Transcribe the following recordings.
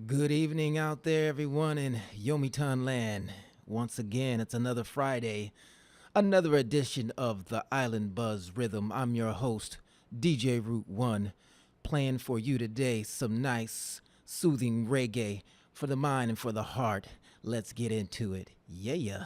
Good evening out there, everyone in Yomitan land. Once again, it's another Friday, another edition of the Island Buzz Rhythm. I'm your host, DJ Root One, playing for you today some nice, soothing reggae for the mind and for the heart. Let's get into it. Yeah.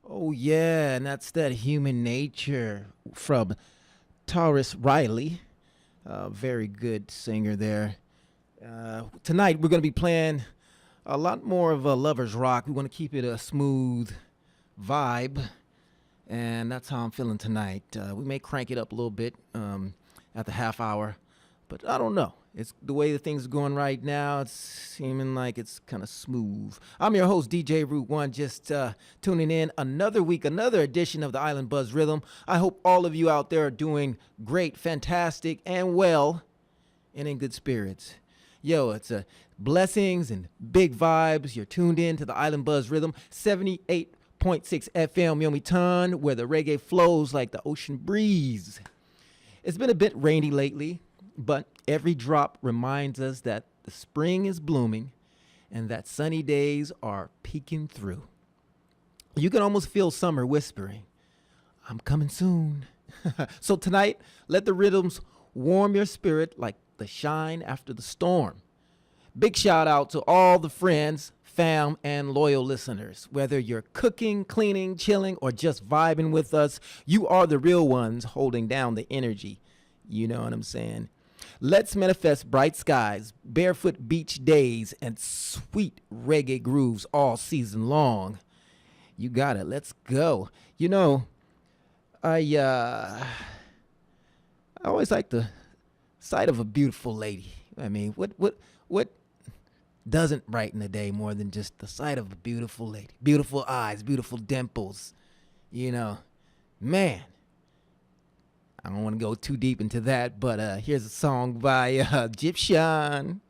Oh, yeah, and that's that human nature from Taurus Riley. Very good singer there. Tonight, we're going to be playing a lot more of a lover's rock. We want to keep it a smooth vibe, and that's how I'm feeling tonight. We may crank it up a little bit at the half hour, But I don't know. It's the way the things are going right now. It's seeming like it's kind of smooth. I'm your host, DJ Root One, just tuning in another week, another edition of the Island Buzz Rhythm. I hope all of you out there are doing great, fantastic, and well, and in good spirits. Yo, it's blessings and big vibes. You're tuned in to the Island Buzz Rhythm, 78.6 FM Yomitan, where the reggae flows like the ocean breeze. It's been a bit rainy lately, but every drop reminds us that the spring is blooming and that sunny days are peeking through. You can almost feel summer whispering, I'm coming soon. So tonight, let the rhythms warm your spirit like the shine after the storm. Big shout out to all the friends, fam, and loyal listeners. Whether you're cooking, cleaning, chilling, or just vibing with us, you are the real ones holding down the energy. You know what I'm saying? Let's manifest bright skies, barefoot beach days, and sweet reggae grooves all season long. You got it. Let's go. You know, I always like the sight of a beautiful lady. I mean, what doesn't brighten the day more than just the sight of a beautiful lady? Beautiful eyes, beautiful dimples. You know, man. I don't want to go too deep into that, but here's a song by Egyptian.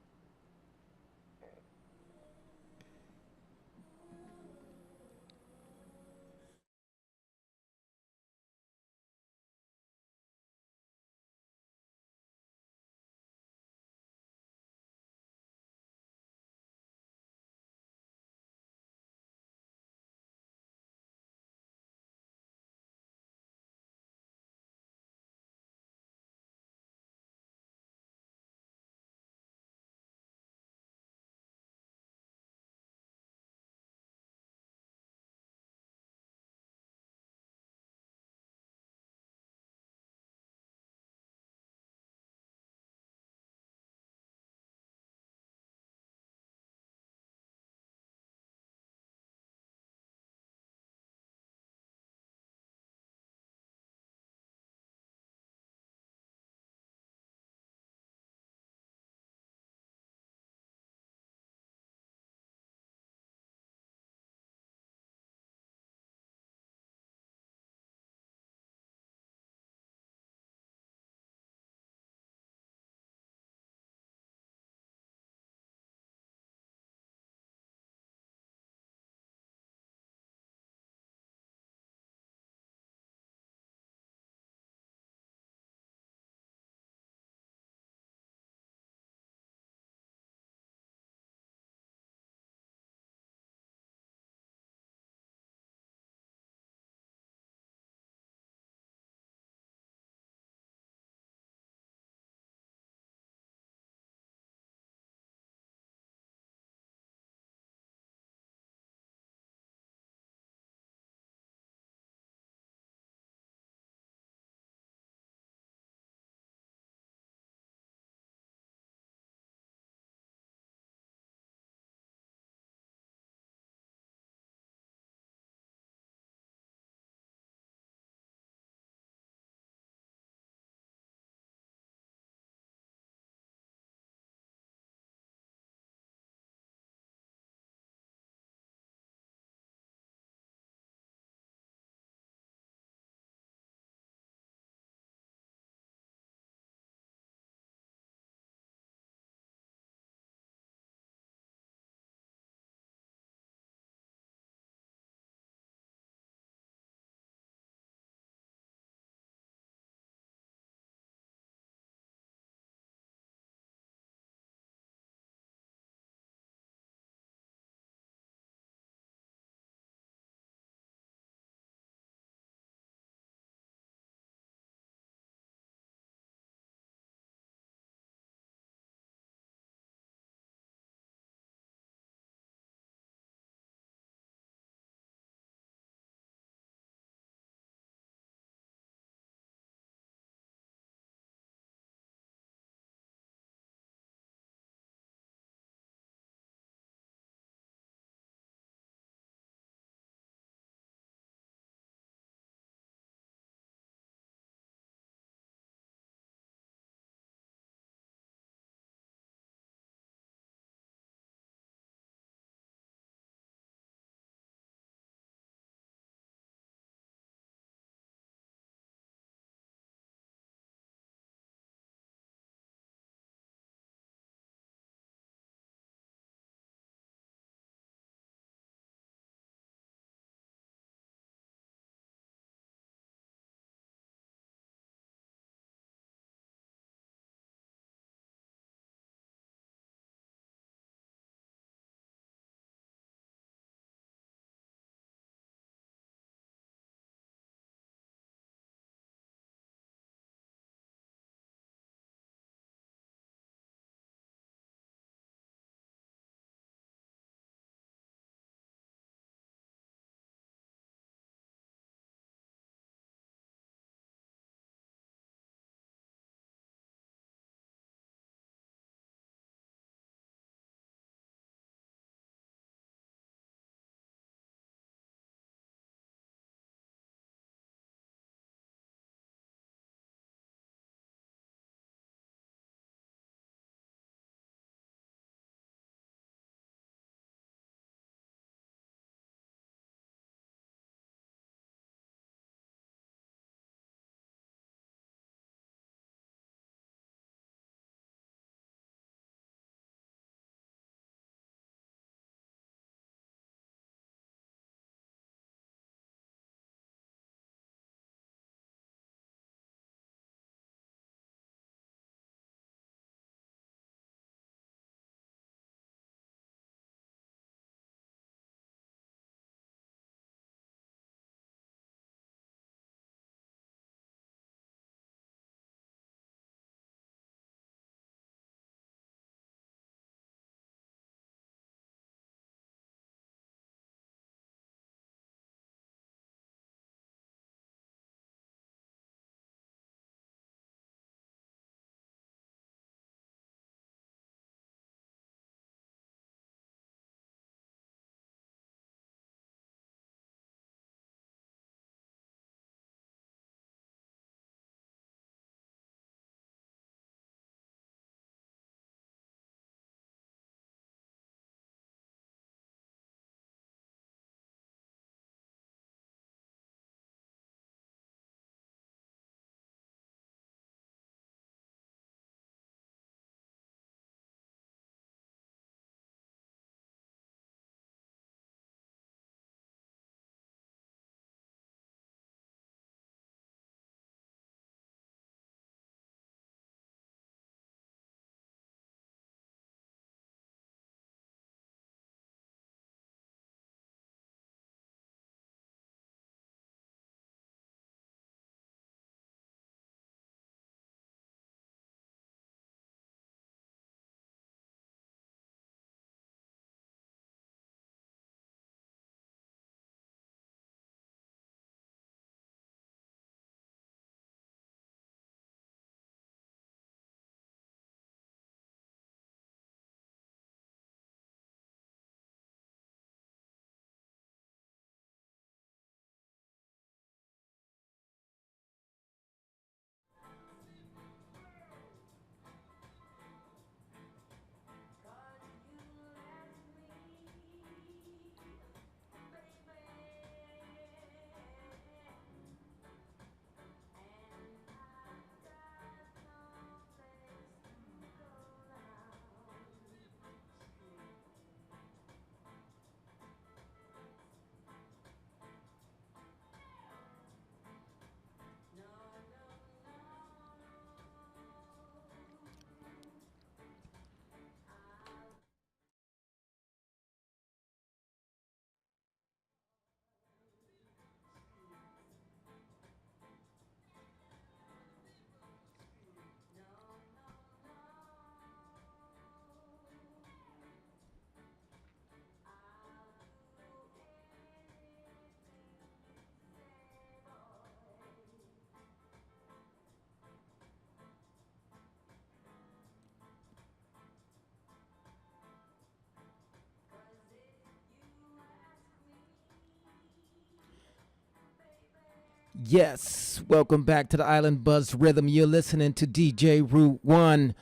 Yes, welcome back to the Island Buzz Rhythm. You're listening to DJ Root 1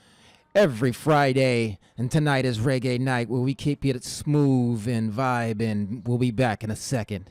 every Friday. And tonight is reggae night where we keep it smooth and vibe. And we'll be back in a second.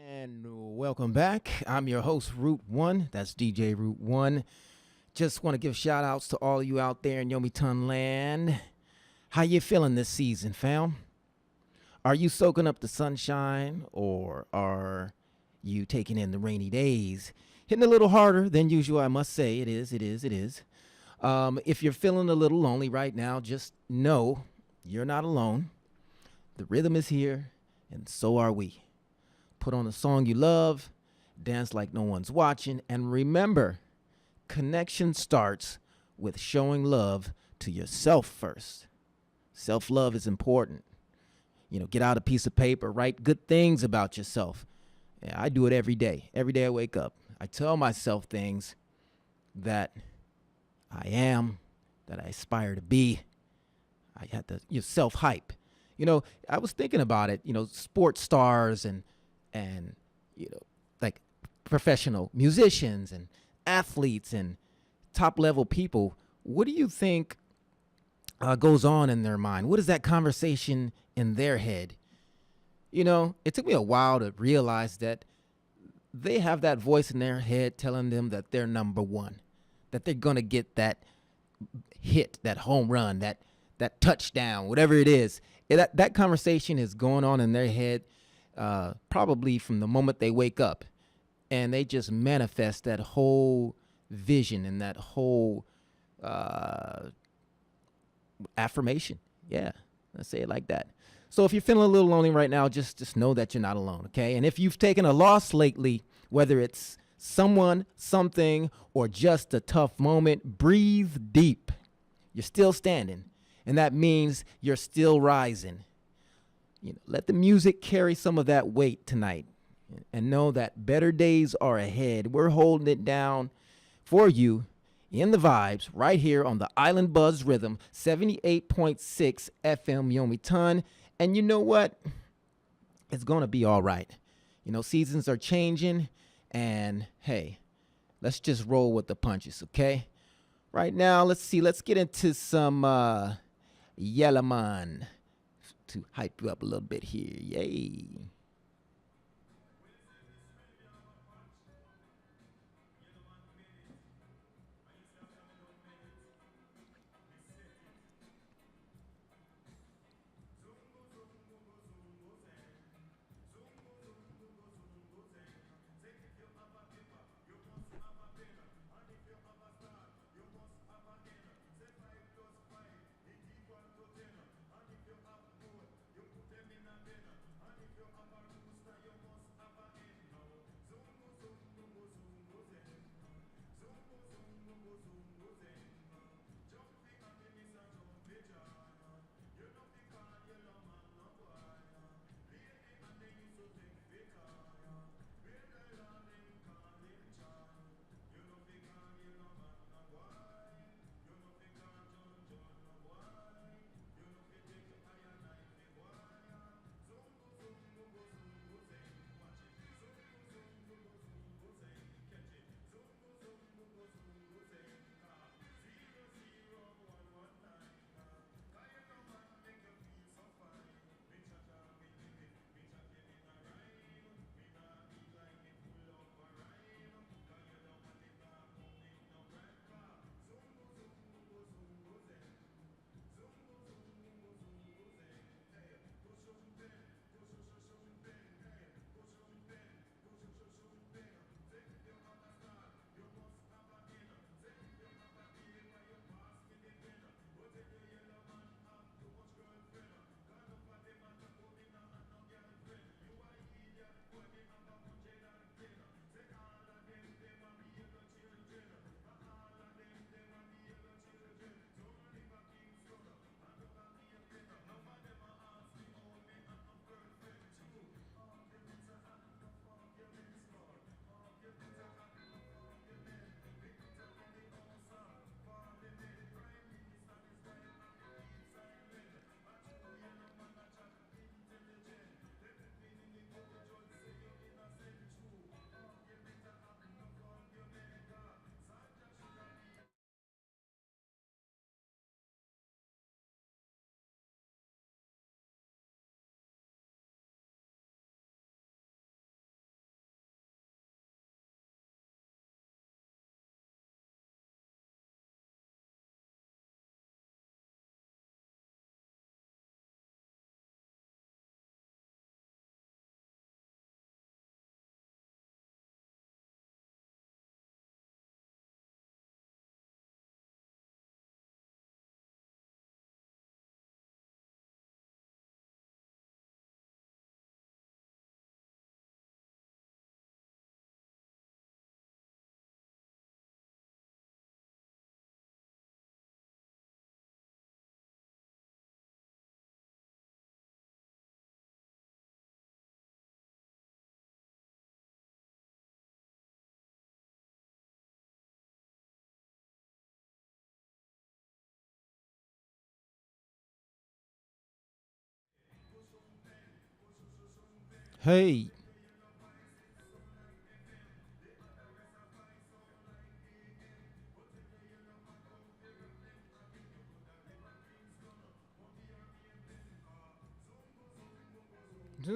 And welcome back. I'm your host, Root 1. That's DJ Root 1. Just want to give shout outs to all of you out there in Yomiton land. How you feeling this season, fam? Are you soaking up the sunshine or are you taking in the rainy days? Hitting a little harder than usual, I must say. It is. If you're feeling a little lonely right now, just know you're not alone. The rhythm is here, and so are we. Put on a song you love, dance like no one's watching, and remember, connection starts with showing love to yourself first. Self love is important. Get out a piece of paper, write good things about yourself. Yeah, I do it every day. Every day I wake up, I tell myself things that I am, that I aspire to be. I had to self hype. I was thinking about it. Sports stars and like professional musicians and athletes and top level people. What do you think goes on in their mind? What is that conversation in their head? It took me a while to realize that they have that voice in their head telling them that they're number one, that they're gonna get that hit, that home run, that touchdown, whatever it is. That conversation is going on in their head, probably from the moment they wake up, and they just manifest that whole vision and that whole uh, affirmation. Yeah, let's say it like that. So if you're feeling a little lonely right now, just know that you're not alone, okay? And if you've taken a loss lately, whether it's someone, something, or just a tough moment, breathe deep. You're still standing, and that means you're still rising. Let the music carry some of that weight tonight, and know that better days are ahead. We're holding it down for you in the vibes right here on the Island Buzz Rhythm, 78.6 FM Yomitan. And you know what? It's going to be all right. Seasons are changing, and hey, let's just roll with the punches, okay? Right now, let's see. Let's get into some Yellowman to hype you up a little bit here. Yay. Hey,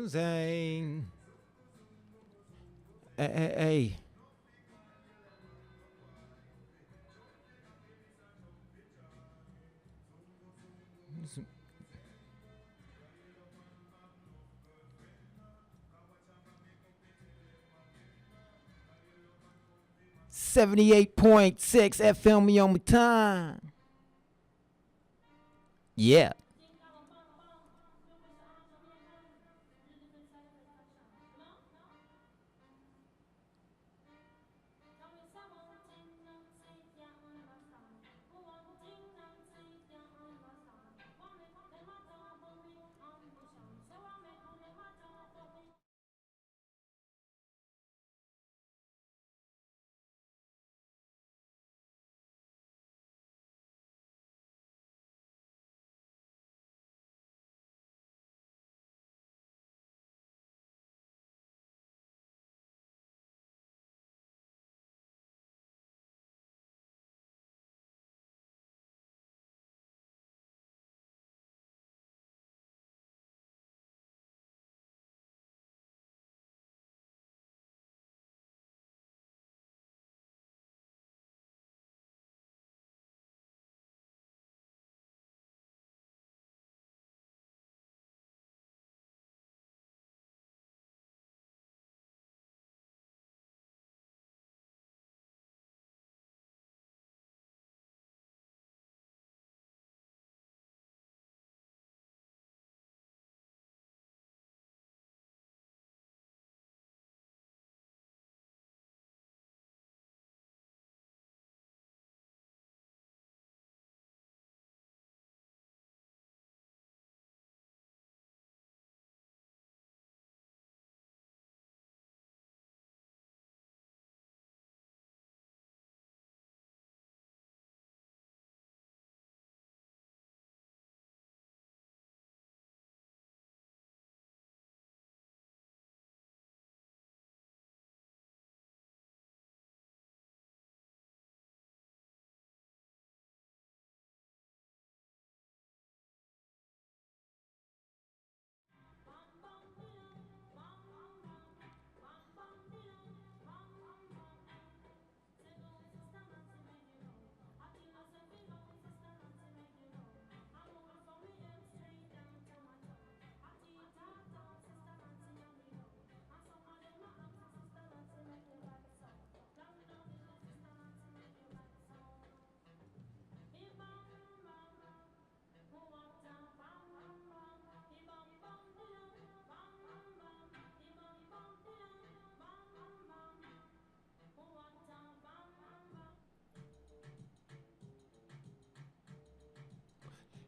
'Zang. Hey. 78.6 FM on my time. Yeah.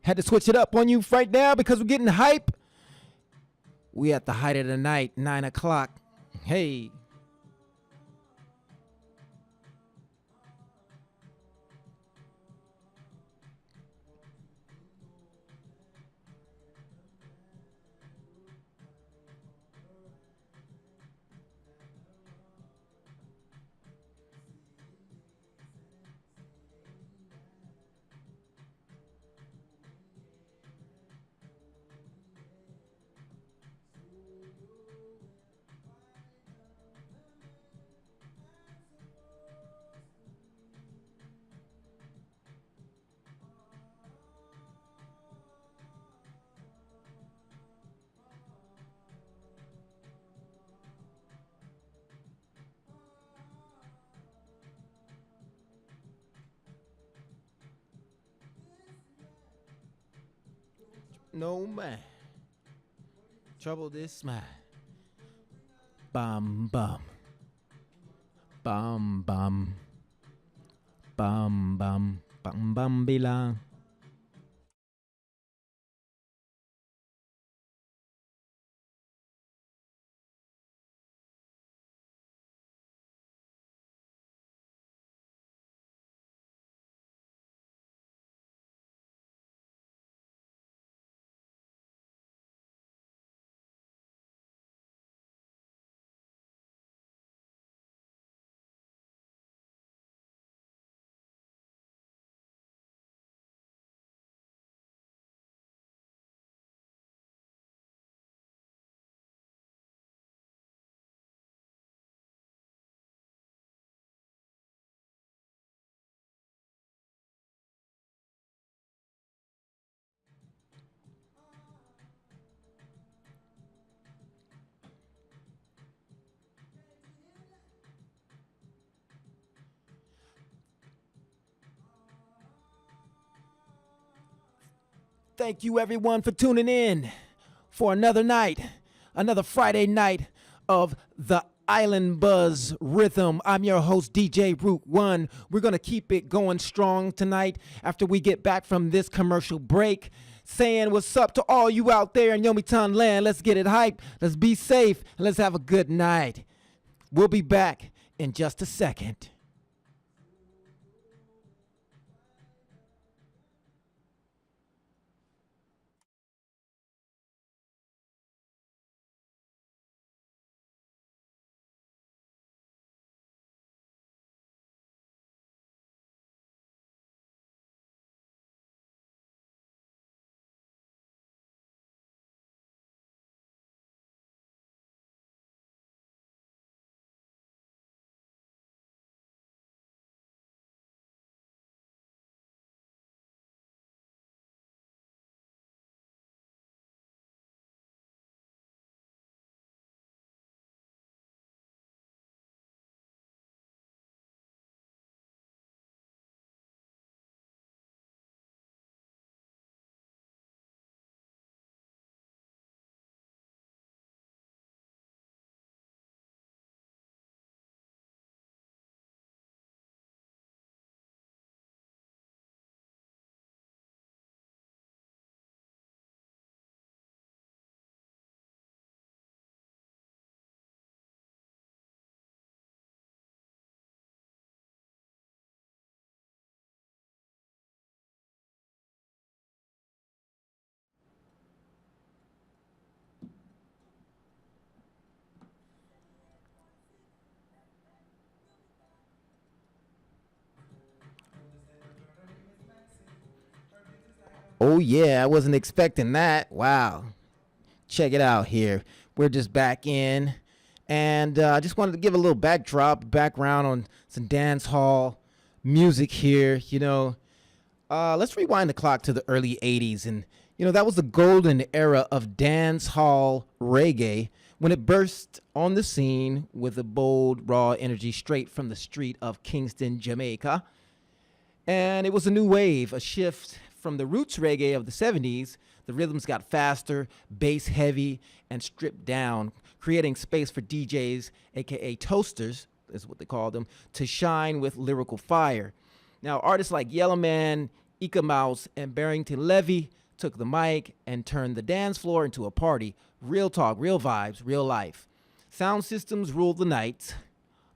Had to switch it up on you right now because we're getting hype. We at the height of the night, 9 o'clock. Hey. No man. Trouble this man. Bum bum. Bum bum. Bum bum. Bum bum bilang. Thank you, everyone, for tuning in for another night, another Friday night of the Island Buzz Rhythm. I'm your host, DJ Root One. We're going to keep it going strong tonight after we get back from this commercial break. Saying what's up to all you out there in Yomitan land. Let's get it hype. Let's be safe. And let's have a good night. We'll be back in just a second. Oh, yeah, I wasn't expecting that. Wow. Check it out here. We're just back in. And I just wanted to give a little background on some dance hall music here. Let's rewind the clock to the early 80s. And, that was the golden era of dance hall reggae when it burst on the scene with a bold, raw energy straight from the street of Kingston, Jamaica. And it was a new wave, a shift from the roots reggae of the 70s. The rhythms got faster, bass heavy, and stripped down, creating space for DJs, aka toasters, is what they call them, to shine with lyrical fire. Now, artists like Yellowman, Ika Mouse and Barrington Levy took the mic and turned the dance floor into a party. Real talk, real vibes, real life. Sound systems ruled the night.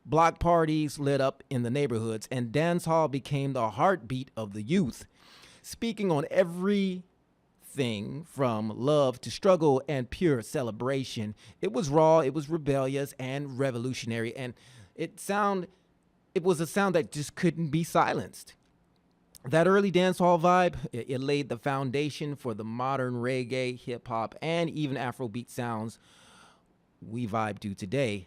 Block parties lit up in the neighborhoods, and dance hall became the heartbeat of the youth. Speaking on everything from love to struggle and pure celebration, it was raw, it was rebellious and revolutionary, and it sound it was a sound that just couldn't be silenced. That early dancehall vibe, it laid the foundation for the modern reggae, hip hop, and even Afrobeat sounds we vibe to today.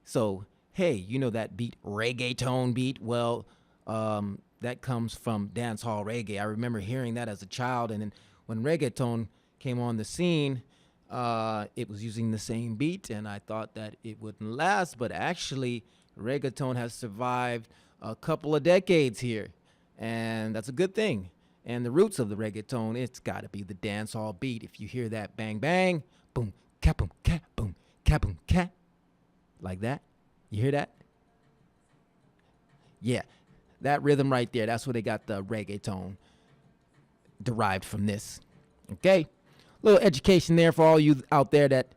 So, hey, you know that beat, reggaeton beat? Well, that comes from dancehall reggae. I remember hearing that as a child, and then when reggaeton came on the scene, it was using the same beat, and I thought that it wouldn't last, but actually, reggaeton has survived a couple of decades here, and that's a good thing. And the roots of the reggaeton, it's got to be the dancehall beat. If you hear that bang bang, boom, cat boom, cat boom, cat boom, cat, like that, you hear that? Yeah, that rhythm right there. That's where they got the reggaeton derived from this. Okay, little education there for all you out there that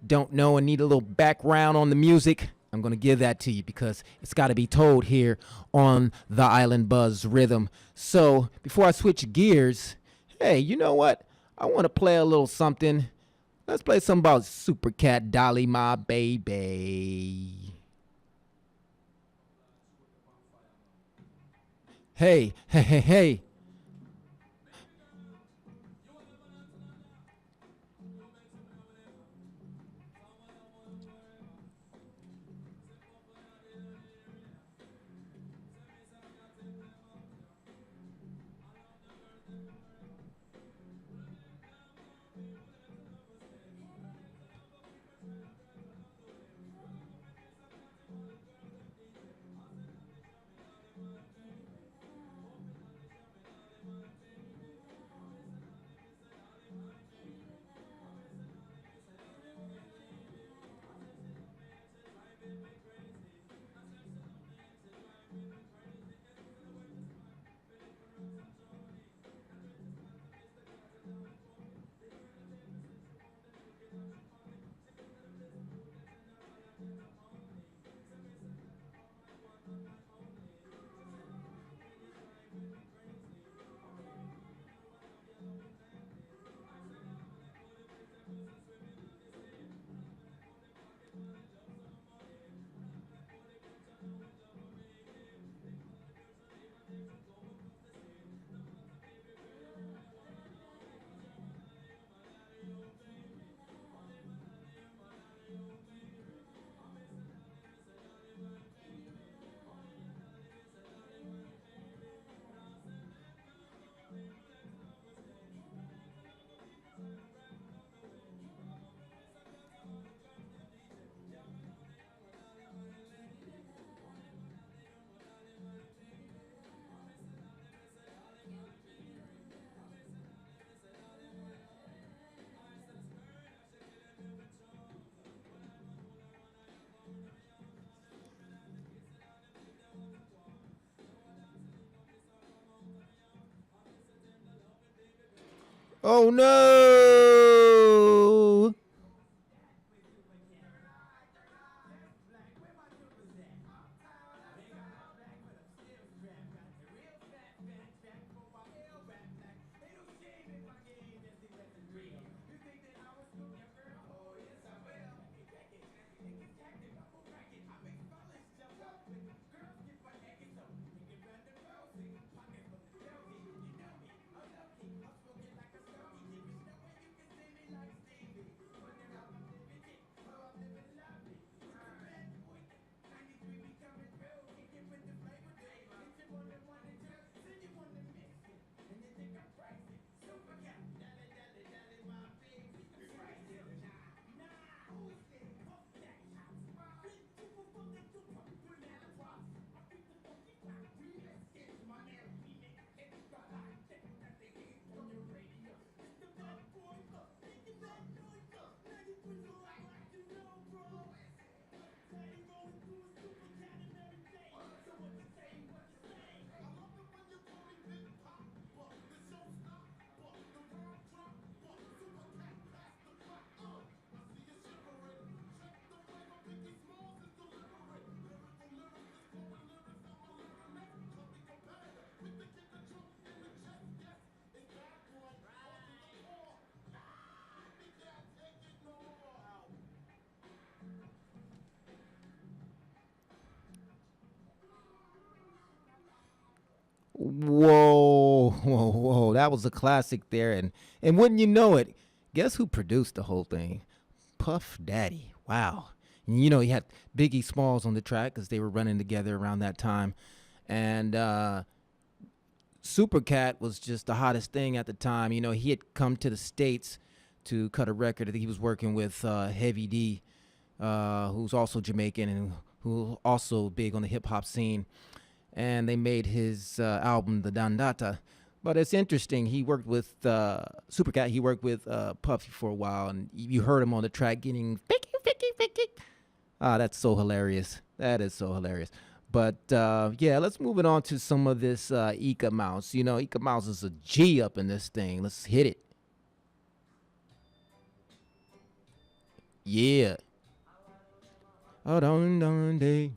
don't know and need a little background on the music. I'm going to give that to you because it's got to be told here on the Island Buzz Rhythm. So before I switch gears, hey, you know what? I want to play a little something. Let's play something about Super Cat Dolly, my baby. Hey, hey, hey, hey. Oh no! Whoa, whoa, whoa! That was a classic there, and wouldn't you know it? Guess who produced the whole thing? Puff Daddy. Wow. And you know, he had Biggie Smalls on the track because they were running together around that time, and Supercat was just the hottest thing at the time. You know, he had come to the states to cut a record. I think he was working with Heavy D, who's also Jamaican and who also big on the hip hop scene. And they made his album, The Dandata. But it's interesting. He worked with Supercat. He worked with Puffy for a while, and you heard him on the track getting Vicky, Vicky, Vicky. Ah, that's so hilarious. That is so hilarious. But yeah, let's move it on to some of this Ika Mouse. You know, Ika Mouse is a G up in this thing. Let's hit it. Yeah. Oh, don't day.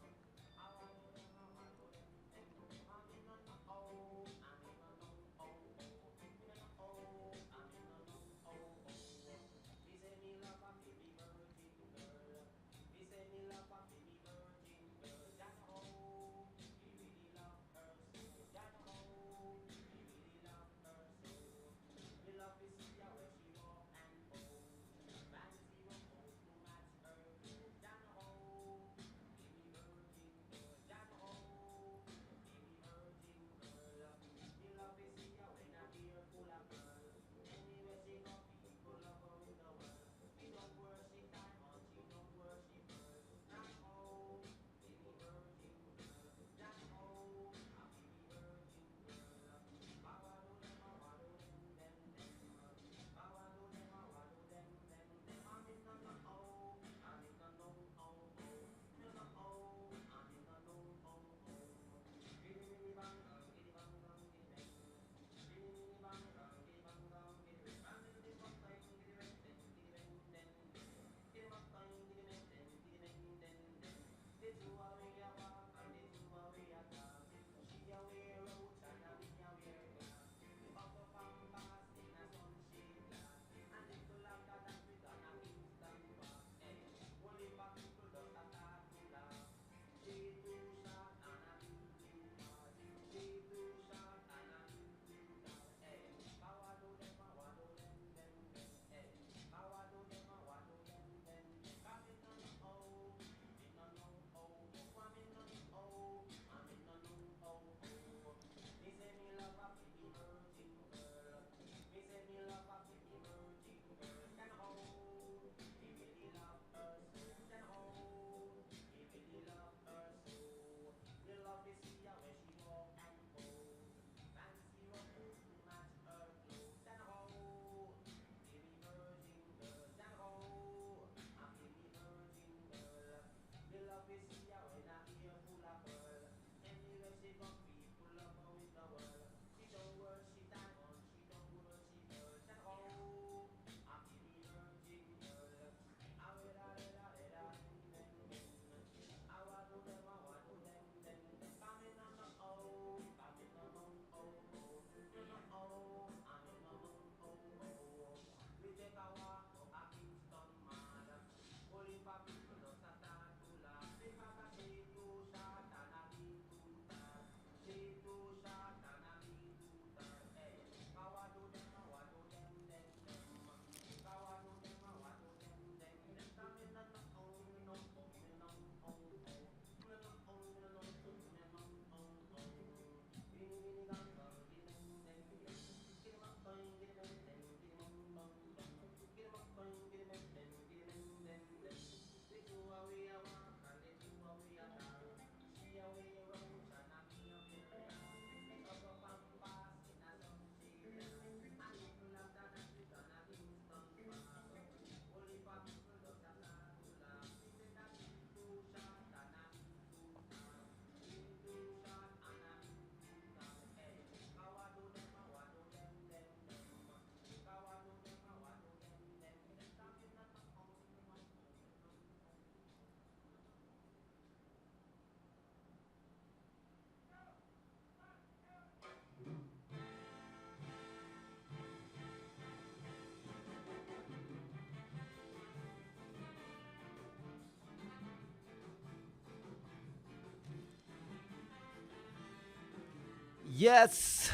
Yes,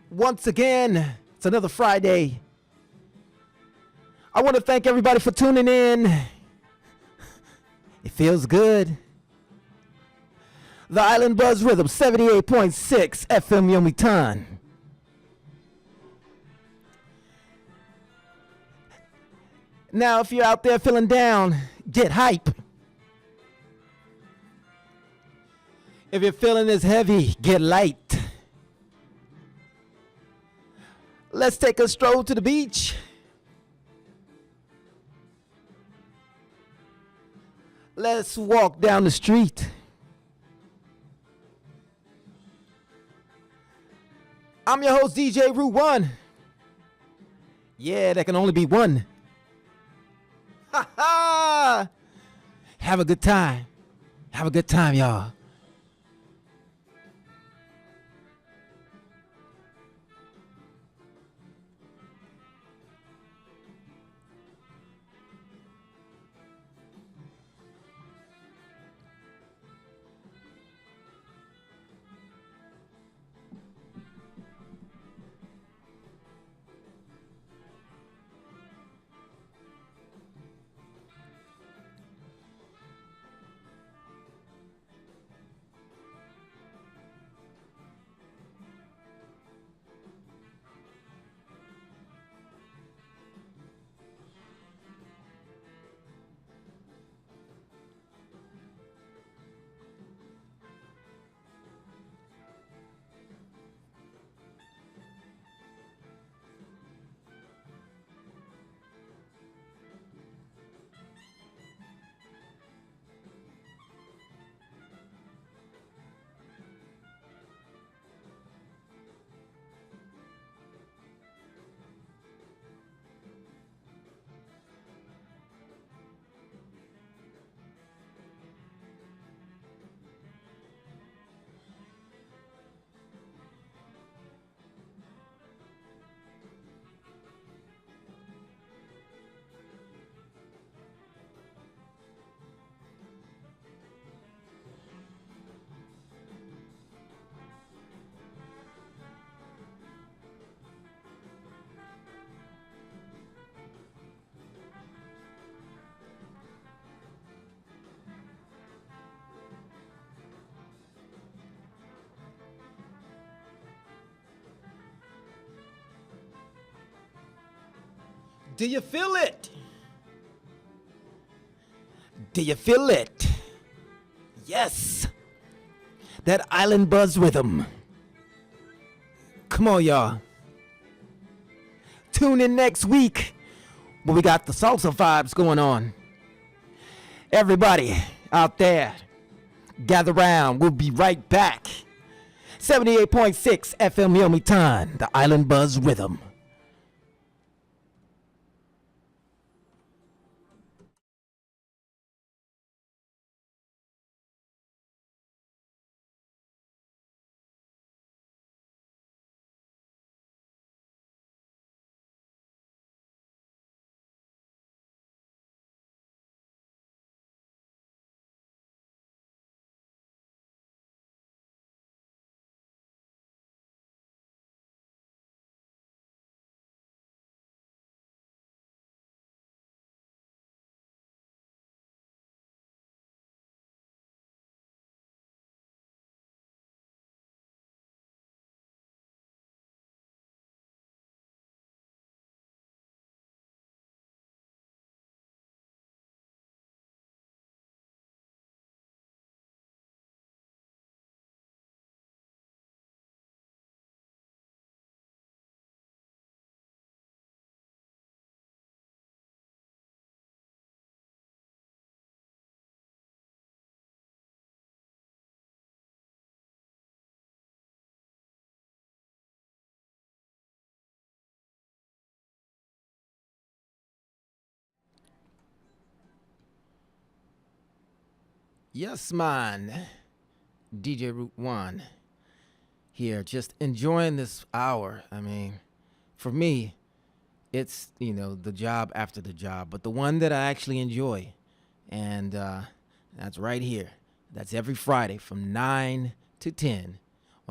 once again, it's another Friday. I want to thank everybody for tuning in. It feels good. The Island Buzz Rhythm, 78.6 FM Yomitan. Now, if you're out there feeling down, get hype. If you're feeling this heavy, get light. Let's take a stroll to the beach. Let's walk down the street. I'm your host, DJ Root One. Yeah, there can only be one. Ha ha! Have a good time. Have a good time, y'all. Do you feel it? Do you feel it? Yes. That Island Buzz Rhythm. Come on, y'all. Tune in next week when we got the salsa vibes going on. Everybody out there, gather round. We'll be right back. 78.6 FM Yomitan, the Island Buzz Rhythm. Yes, man. DJ Root One here, just enjoying this hour. I mean, for me, it's, the job after the job, but the one that I actually enjoy. And that's right here. That's every Friday from 9 to 10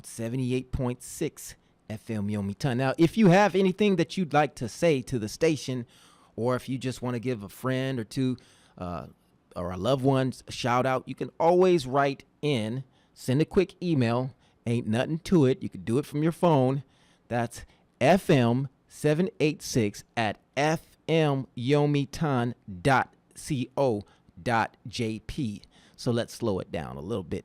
78.6 FM Yomitan. Now, if you have anything that you'd like to say to the station, or if you just want to give a friend or two or a loved one a shout out, you can always write in, send a quick email. Ain't nothing to it. You can do it from your phone. That's FM786 at fmyomitan.co.jp. So let's slow it down a little bit.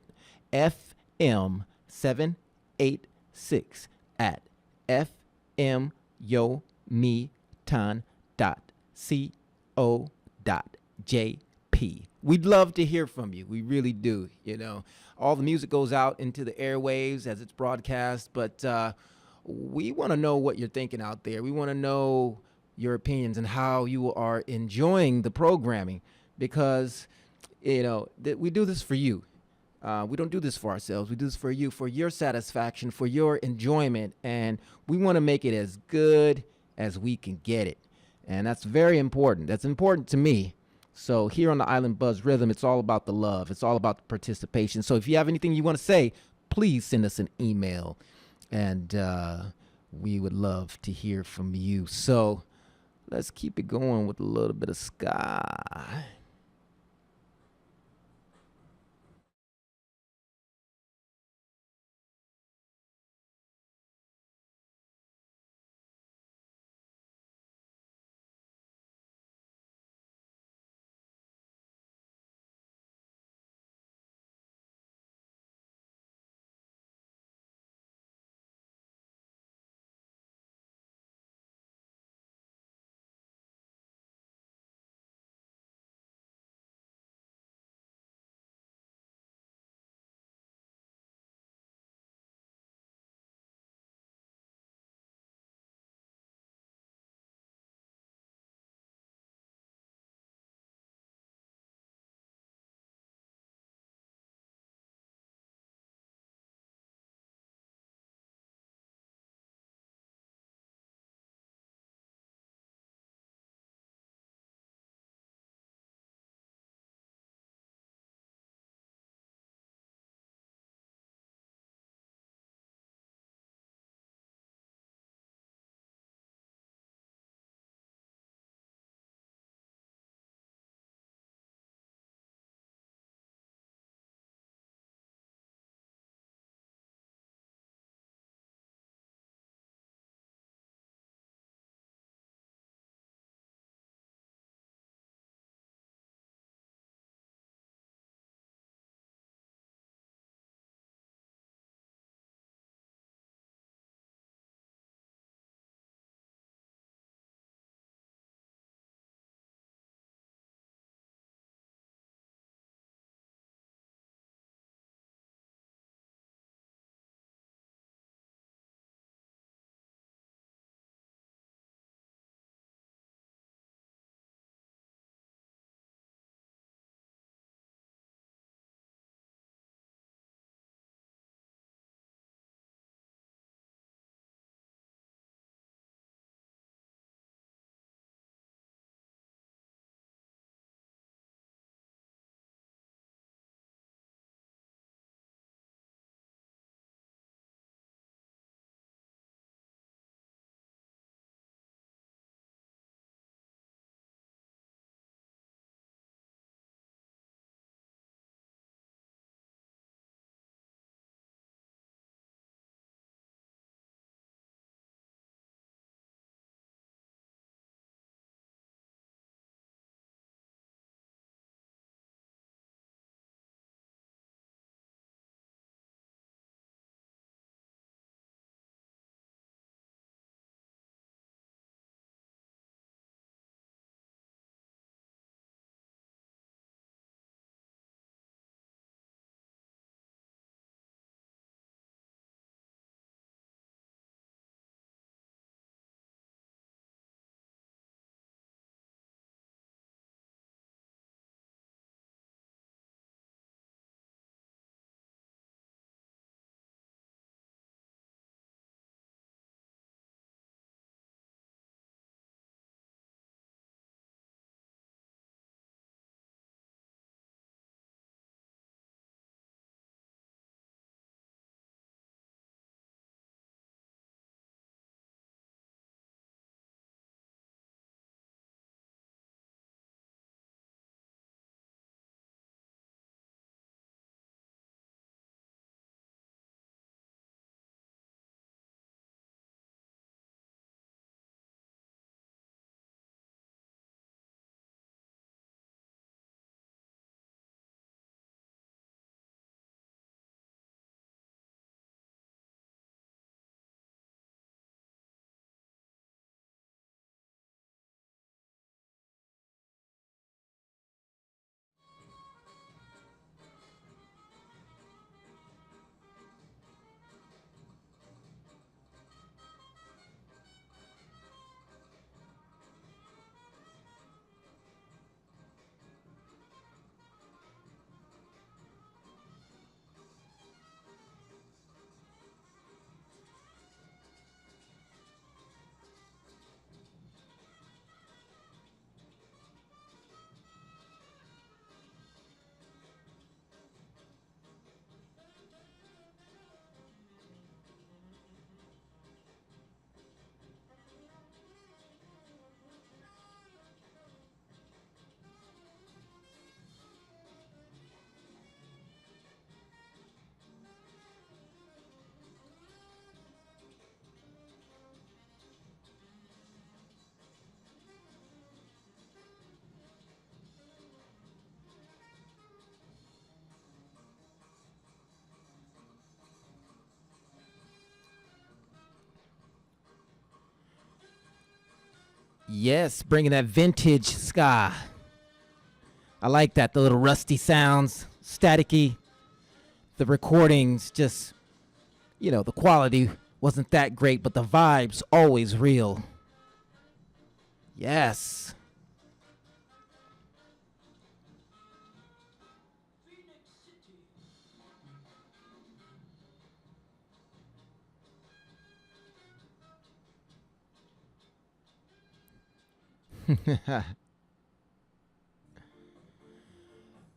FM786 at fmyomitan.co.jp. We'd love to hear from you. We really do. You know, all the music goes out into the airwaves as it's broadcast, but we want to know what you're thinking out there. We want to know your opinions and how you are enjoying the programming, because we do this for you. We don't do this for ourselves. We do this for you, for your satisfaction, for your enjoyment, and we want to make it as good as we can get it. And that's very important. That's important to me. So here on the Island Buzz Rhythm, it's all about the love. It's all about the participation. So if you have anything you want to say, please send us an email, and we would love to hear from you. So let's keep it going with a little bit of Sky. Yes, bringing that vintage ska. I like that. The little rusty sounds, staticky. The recordings just, the quality wasn't that great, but the vibe's always real. Yes.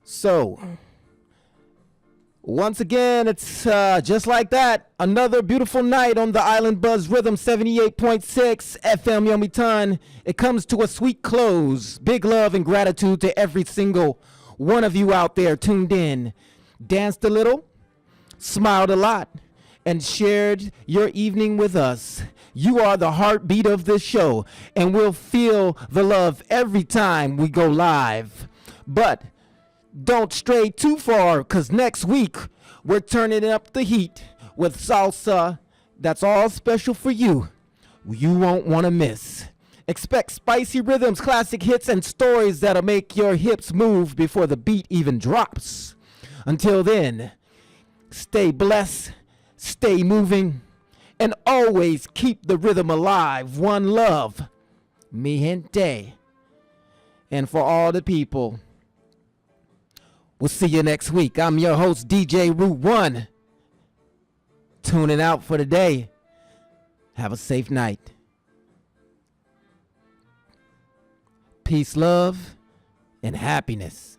So, once again, it's just like that. Another beautiful night on the Island Buzz Rhythm 78.6 FM Yomitan. It comes to a sweet close. Big love and gratitude to every single one of you out there tuned in. Danced a little, smiled a lot, and shared your evening with us. You are the heartbeat of this show, and we'll feel the love every time we go live. But don't stray too far, because next week we're turning up the heat with salsa that's all special for you. You won't want to miss. Expect spicy rhythms, classic hits, and stories that'll make your hips move before the beat even drops. Until then, stay blessed, stay moving, and always keep the rhythm alive. One love, mi gente. And for all the people, we'll see you next week. I'm your host, DJ Root 1. Tuning out for the day. Have a safe night. Peace, love, and happiness.